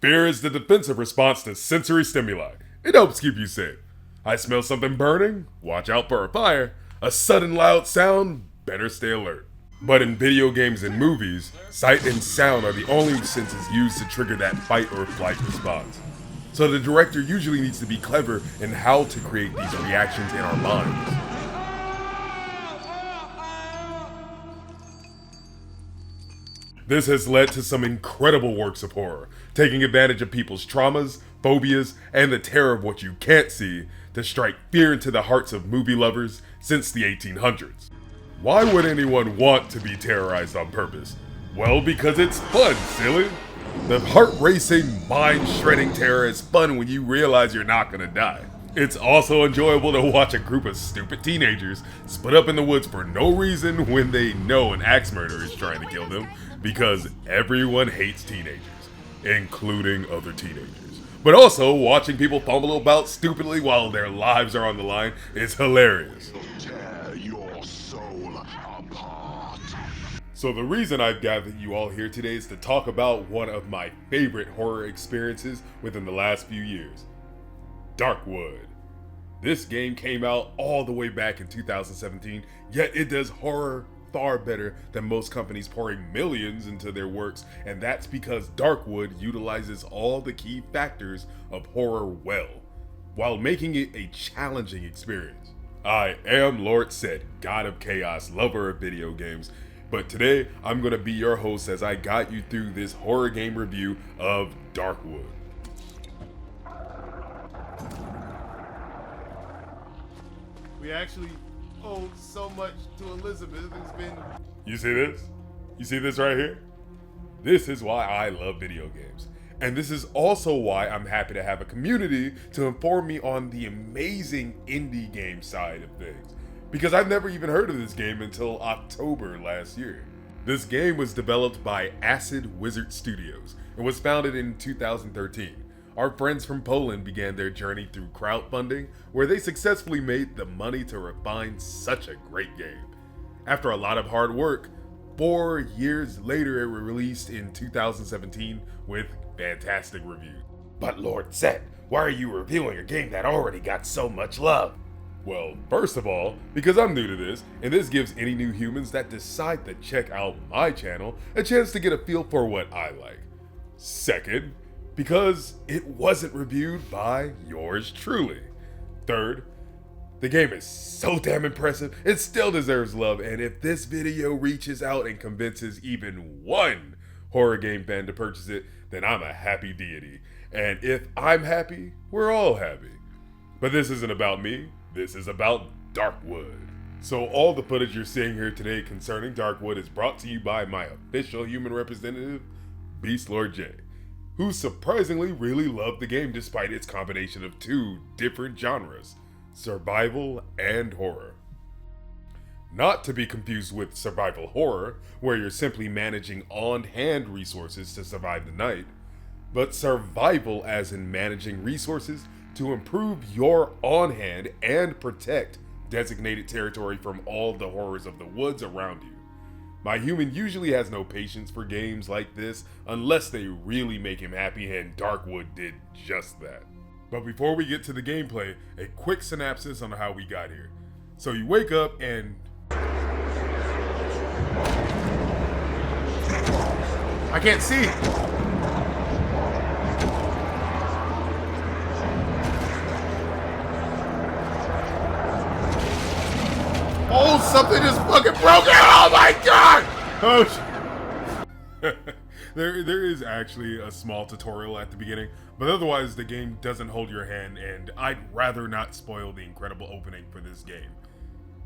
Fear is the defensive response to sensory stimuli. It helps keep you safe. I smell something burning? Watch out for a fire. A sudden loud sound? Better stay alert. But in video games and movies, sight and sound are the only senses used to trigger that fight or flight response. So the director usually needs to be clever in how to create these reactions in our minds. This has led to some incredible works of horror, taking advantage of people's traumas, phobias, and the terror of what you can't see to strike fear into the hearts of movie lovers since the 1800s. Why would anyone want to be terrorized on purpose? Well, because it's fun, silly. The heart-racing, mind-shredding terror is fun when you realize you're not gonna die. It's also enjoyable to watch a group of stupid teenagers split up in the woods for no reason when they know an axe murderer is trying to kill them, because everyone hates teenagers, including other teenagers. But also, watching people fumble about stupidly while their lives are on the line is hilarious. Tear your soul apart. So the reason I've gathered you all here today is to talk about one of my favorite horror experiences within the last few years. Darkwood. This game came out all the way back in 2017, yet it does horror far better than most companies pouring millions into their works, and that's because Darkwood utilizes all the key factors of horror well, while making it a challenging experience. I am Lord Sett, God of Chaos, lover of video games, but today I'm going to be your host as I guide you through this horror game review of Darkwood. We actually owe so much to Elizabeth. It's been... You see this? You see this right here? This is why I love video games. And this is also why I'm happy to have a community to inform me on the amazing indie game side of things. Because I've never even heard of this game until October last year. This game was developed by Acid Wizard Studios and was founded in 2013. Our friends from Poland began their journey through crowdfunding, where they successfully made the money to refine such a great game. After a lot of hard work, 4 years later it was released in 2017 with fantastic reviews. But Lord Sett, why are you reviewing a game that already got so much love? Well, first of all, because I'm new to this, and this gives any new humans that decide to check out my channel a chance to get a feel for what I like. Second, because it wasn't reviewed by yours truly. Third, the game is so damn impressive, it still deserves love, and if this video reaches out and convinces even one horror game fan to purchase it, then I'm a happy deity. And if I'm happy, we're all happy. But this isn't about me, this is about Darkwood. So all the footage you're seeing here today concerning Darkwood is brought to you by my official human representative, Beast Lord J, who surprisingly really loved the game despite its combination of two different genres, survival and horror. Not to be confused with survival horror, where you're simply managing on-hand resources to survive the night, but survival as in managing resources to improve your on-hand and protect designated territory from all the horrors of the woods around you. My human usually has no patience for games like this unless they really make him happy, and Darkwood did just that. But before we get to the gameplay, a quick synopsis on how we got here. So you wake up and... I can't see. Oh, something just fucking broke out! Oh my god! Oh, there is actually a small tutorial at the beginning, but otherwise the game doesn't hold your hand, and I'd rather not spoil the incredible opening for this game.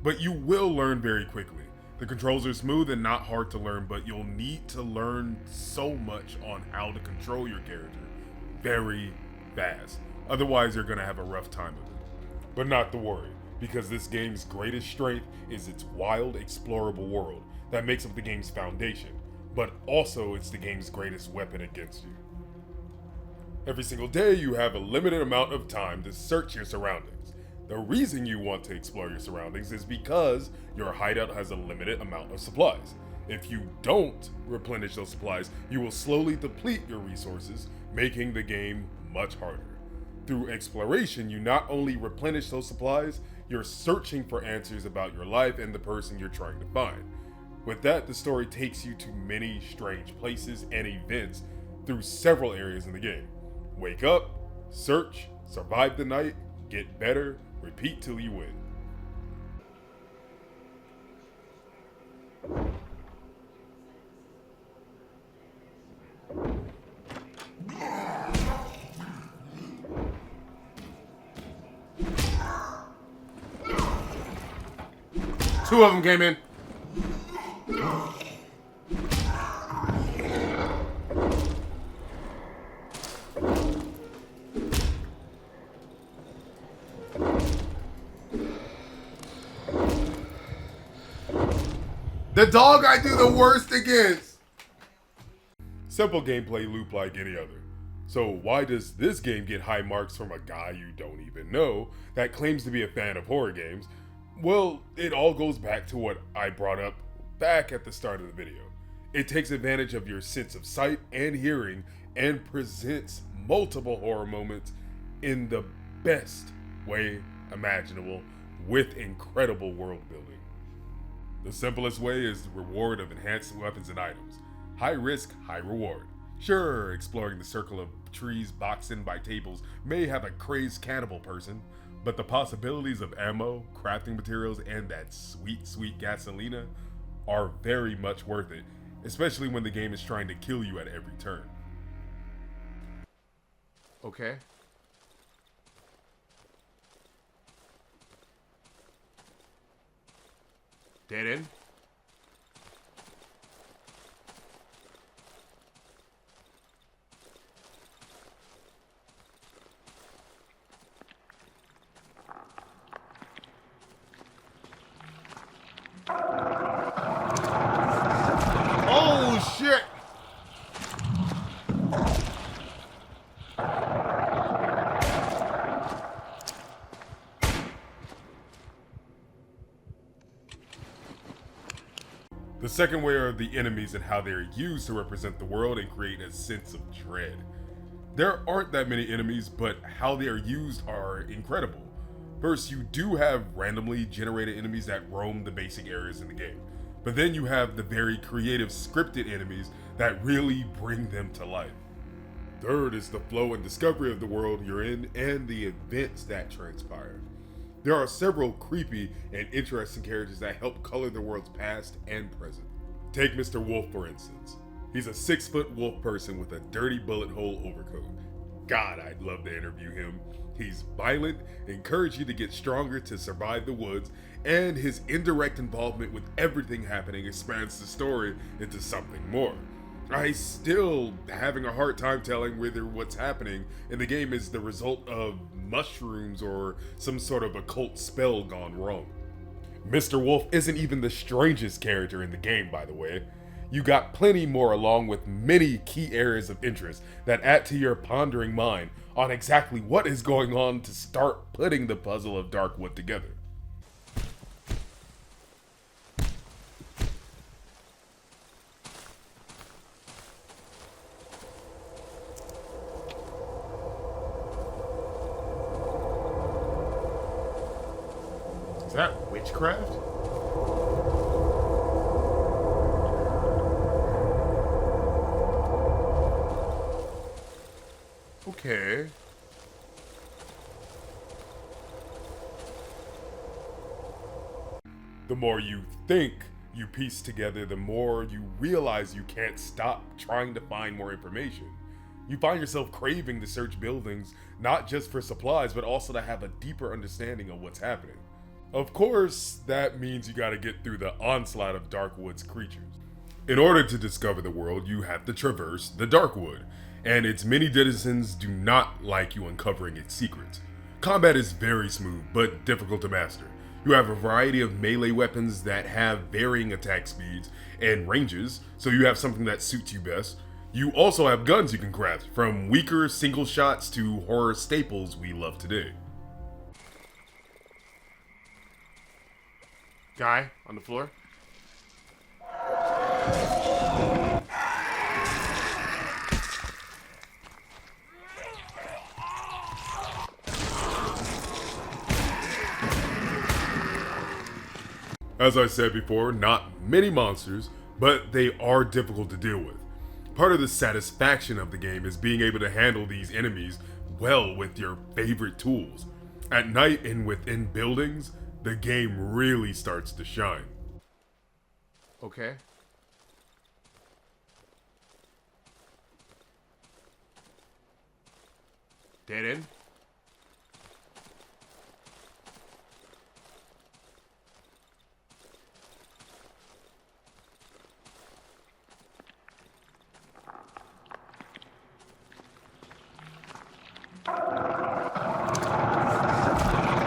But you will learn very quickly. The controls are smooth and not hard to learn, but you'll need to learn so much on how to control your character very fast. Otherwise you're gonna have a rough time of it. But not to worry, because this game's greatest strength is its wild, explorable world that makes up the game's foundation, but also it's the game's greatest weapon against you. Every single day you have a limited amount of time to search your surroundings. The reason you want to explore your surroundings is because your hideout has a limited amount of supplies. If you don't replenish those supplies, you will slowly deplete your resources, making the game much harder. Through exploration, you not only replenish those supplies, you're searching for answers about your life and the person you're trying to find. With that, the story takes you to many strange places and events through several areas in the game. Wake up, search, survive the night, get better, repeat till you win. Two of them came in. The dog I do the worst against. Simple gameplay loop like any other. So why does this game get high marks from a guy you don't even know that claims to be a fan of horror games? Well, it all goes back to what I brought up back at the start of the video. It takes advantage of your sense of sight and hearing and presents multiple horror moments in the best way imaginable with incredible world building. The simplest way is the reward of enhanced weapons and items. High risk, high reward. Sure, exploring the circle of trees boxed in by tables may have a crazed cannibal person, but the possibilities of ammo, crafting materials, and that sweet, sweet gasolina are very much worth it, especially when the game is trying to kill you at every turn. Okay. Dead end. Oh shit! The second way are the enemies and how they are used to represent the world and create a sense of dread. There aren't that many enemies, but how they are used are incredible. First, you do have randomly generated enemies that roam the basic areas in the game, but then you have the very creative scripted enemies that really bring them to life. Third is the flow and discovery of the world you're in and the events that transpire. There are several creepy and interesting characters that help color the world's past and present. Take Mr. Wolf for instance. He's a 6-foot wolf person with a dirty bullet hole overcoat. God, I'd love to interview him. He's violent, encourages you to get stronger to survive the woods, and his indirect involvement with everything happening expands the story into something more. I still having a hard time telling whether what's happening in the game is the result of mushrooms or some sort of occult spell gone wrong. Mr. Wolf isn't even the strangest character in the game, by the way. You got plenty more along with many key areas of interest that add to your pondering mind on exactly what is going on to start putting the puzzle of Darkwood together. Is that witchcraft? Okay. The more you think you piece together, the more you realize you can't stop trying to find more information. You find yourself craving to search buildings, not just for supplies, but also to have a deeper understanding of what's happening. Of course, that means you gotta get through the onslaught of Darkwood's creatures. In order to discover the world, you have to traverse the Darkwood, and its many denizens do not like you uncovering its secrets. Combat is very smooth, but difficult to master. You have a variety of melee weapons that have varying attack speeds and ranges, so you have something that suits you best. You also have guns you can craft, from weaker single shots to horror staples we love today. Guy on the floor. As I said before, not many monsters, but they are difficult to deal with. Part of the satisfaction of the game is being able to handle these enemies well with your favorite tools. At night and within buildings, the game really starts to shine. Okay. Dead end?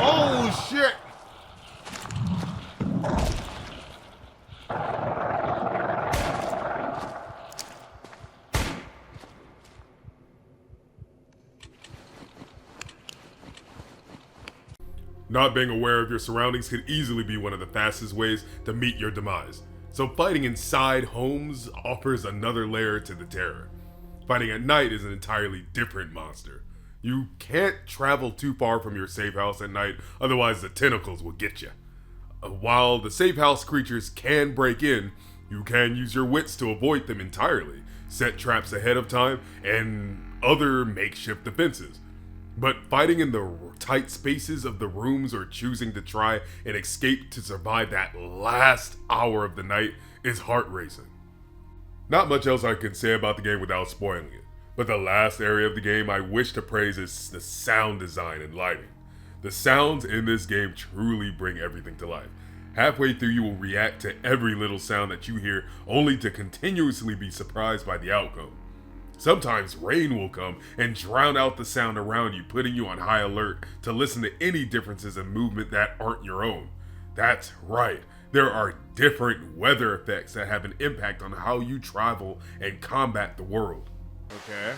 Oh shit! Not being aware of your surroundings could easily be one of the fastest ways to meet your demise. So fighting inside homes offers another layer to the terror. Fighting at night is an entirely different monster. You can't travel too far from your safe house at night, otherwise the tentacles will get you. While the safe house creatures can break in, you can use your wits to avoid them entirely, set traps ahead of time, and other makeshift defenses. But fighting in the tight spaces of the rooms or choosing to try and escape to survive that last hour of the night is heart-racing. Not much else I can say about the game without spoiling it, but the last area of the game I wish to praise is the sound design and lighting. The sounds in this game truly bring everything to life. Halfway through you will react to every little sound that you hear, only to continuously be surprised by the outcome. Sometimes rain will come and drown out the sound around you, putting you on high alert to listen to any differences in movement that aren't your own. That's right, there are different weather effects that have an impact on how you travel and combat the world. Okay.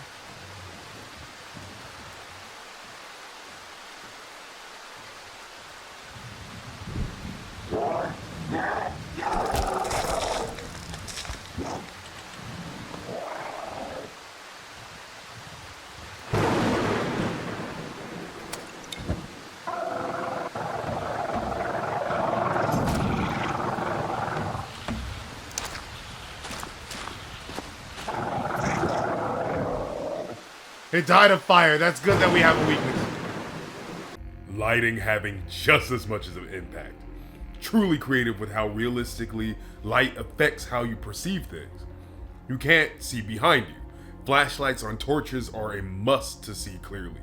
It died of fire. That's good that we have a weakness. Lighting having just as much as an impact. Truly creative with how realistically light affects how you perceive things. You can't see behind you. Flashlights on torches are a must to see clearly.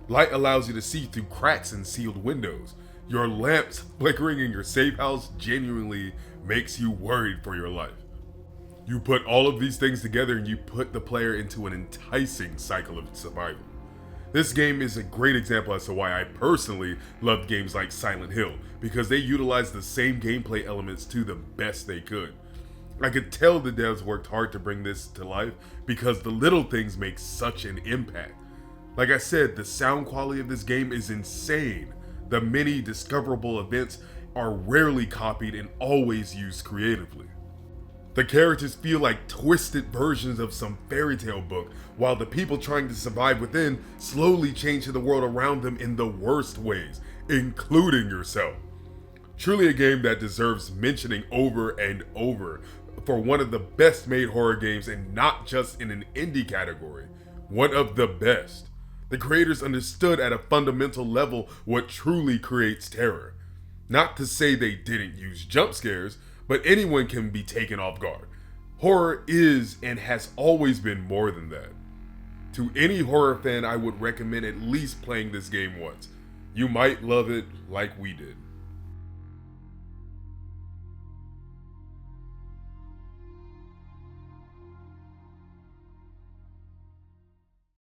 Light allows you to see through cracks in sealed windows. Your lamps flickering in your safe house genuinely makes you worried for your life. You put all of these things together and you put the player into an enticing cycle of survival. This game is a great example as to why I personally love games like Silent Hill, because they utilize the same gameplay elements to the best they could. I could tell the devs worked hard to bring this to life because the little things make such an impact. Like I said, the sound quality of this game is insane. The many discoverable events are rarely copied and always used creatively. The characters feel like twisted versions of some fairy tale book, while the people trying to survive within slowly change the world around them in the worst ways, including yourself. Truly a game that deserves mentioning over and over for one of the best made horror games, and not just in an indie category, one of the best. The creators understood at a fundamental level what truly creates terror. Not to say they didn't use jump scares, but anyone can be taken off guard. Horror is and has always been more than that. To any horror fan, I would recommend at least playing this game once. You might love it like we did.